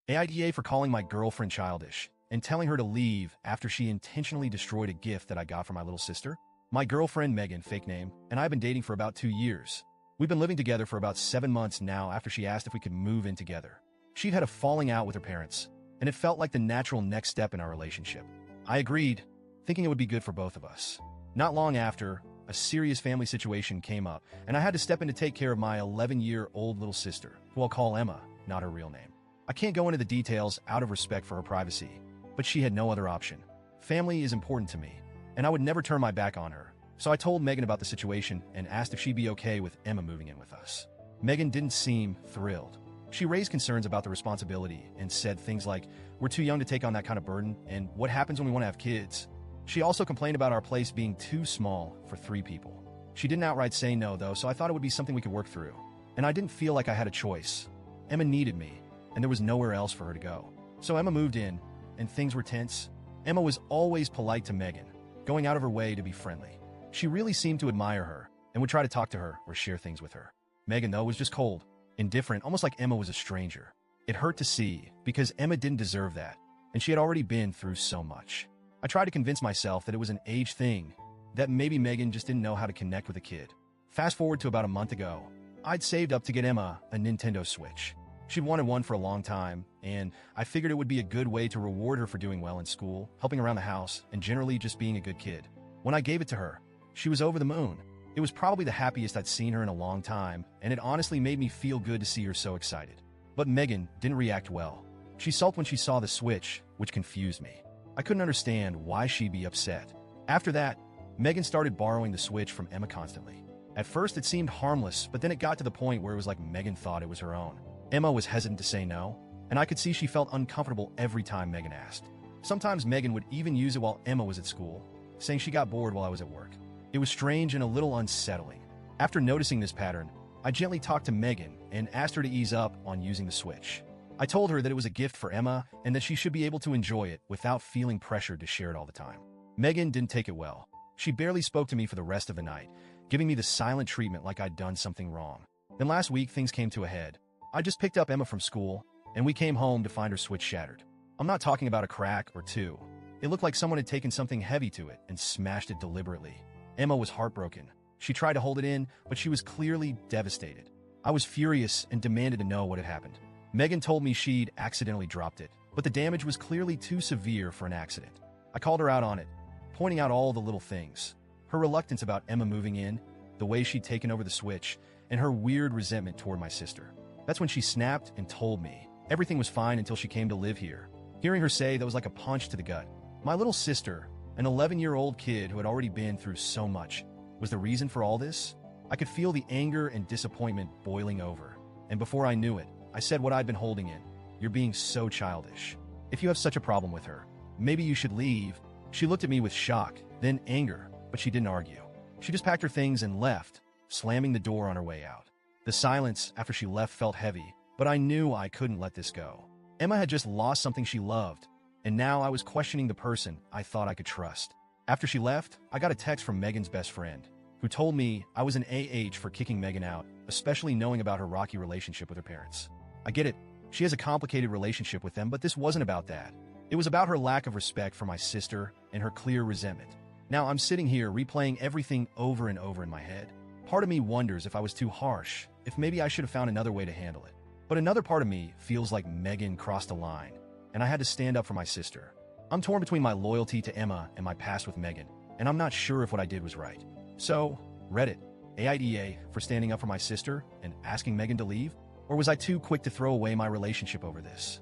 AITA for calling my girlfriend childish and telling her to leave after she intentionally destroyed a gift that I got for my little sister. My girlfriend Megan, fake name, and I have been dating for about 2 years. We've been living together for about 7 months now after she asked if we could move in together. She'd had a falling out with her parents, and it felt like the natural next step in our relationship. I agreed, thinking it would be good for both of us. Not long after, a serious family situation came up, and I had to step in to take care of my 11-year-old little sister, who I'll call Emma, not her real name. I can't go into the details out of respect for her privacy, but she had no other option. Family is important to me, and I would never turn my back on her, so I told Megan about the situation and asked if she'd be okay with Emma moving in with us. Megan didn't seem thrilled. She raised concerns about the responsibility and said things like, "We're too young to take on that kind of burden, and what happens when we want to have kids?" She also complained about our place being too small for 3 people. She didn't outright say no, though, so I thought it would be something we could work through. And I didn't feel like I had a choice. Emma needed me, and there was nowhere else for her to go. So Emma moved in, and things were tense. Emma was always polite to Megan, going out of her way to be friendly. She really seemed to admire her, and would try to talk to her or share things with her. Megan, though, was just cold, indifferent, almost like Emma was a stranger. It hurt to see, because Emma didn't deserve that, and she had already been through so much. I tried to convince myself that it was an age thing, that maybe Megan just didn't know how to connect with a kid. Fast forward to about a month ago, I'd saved up to get Emma a Nintendo Switch. She'd wanted one for a long time, and I figured it would be a good way to reward her for doing well in school, helping around the house, and generally just being a good kid. When I gave it to her, she was over the moon. It was probably the happiest I'd seen her in a long time, and it honestly made me feel good to see her so excited. But Megan didn't react well. She sulked when she saw the Switch, which confused me. I couldn't understand why she'd be upset. After that, Megan started borrowing the Switch from Emma constantly. At first, it seemed harmless, but then it got to the point where it was like Megan thought it was her own. Emma was hesitant to say no, and I could see she felt uncomfortable every time Megan asked. Sometimes Megan would even use it while Emma was at school, saying she got bored while I was at work. It was strange and a little unsettling. After noticing this pattern, I gently talked to Megan and asked her to ease up on using the Switch. I told her that it was a gift for Emma and that she should be able to enjoy it without feeling pressured to share it all the time. Megan didn't take it well. She barely spoke to me for the rest of the night, giving me the silent treatment like I'd done something wrong. Then last week, things came to a head. I just picked up Emma from school, and we came home to find her Switch shattered. I'm not talking about a crack or two. It looked like someone had taken something heavy to it and smashed it deliberately. Emma was heartbroken. She tried to hold it in, but she was clearly devastated. I was furious and demanded to know what had happened. Megan told me she'd accidentally dropped it, but the damage was clearly too severe for an accident. I called her out on it, pointing out all the little things. Her reluctance about Emma moving in, the way she'd taken over the Switch, and her weird resentment toward my sister. That's when she snapped and told me everything was fine until she came to live here. Hearing her say that was like a punch to the gut. My little sister, an 11-year-old kid who had already been through so much, was the reason for all this? I could feel the anger and disappointment boiling over, and before I knew it, I said what I'd been holding in. "You're being so childish. If you have such a problem with her, maybe you should leave." She looked at me with shock, then anger, but she didn't argue. She just packed her things and left, slamming the door on her way out. The silence after she left felt heavy, but I knew I couldn't let this go. Emma had just lost something she loved, and now I was questioning the person I thought I could trust. After she left, I got a text from Megan's best friend, who told me I was an AH for kicking Megan out, especially knowing about her rocky relationship with her parents. I get it. She has a complicated relationship with them, but this wasn't about that. It was about her lack of respect for my sister and her clear resentment. Now I'm sitting here replaying everything over and over in my head. Part of me wonders if I was too harsh, if maybe I should have found another way to handle it. But another part of me feels like Megan crossed a line, and I had to stand up for my sister. I'm torn between my loyalty to Emma and my past with Megan, and I'm not sure if what I did was right. So, Reddit, AITA for standing up for my sister and asking Megan to leave? Or was I too quick to throw away my relationship over this?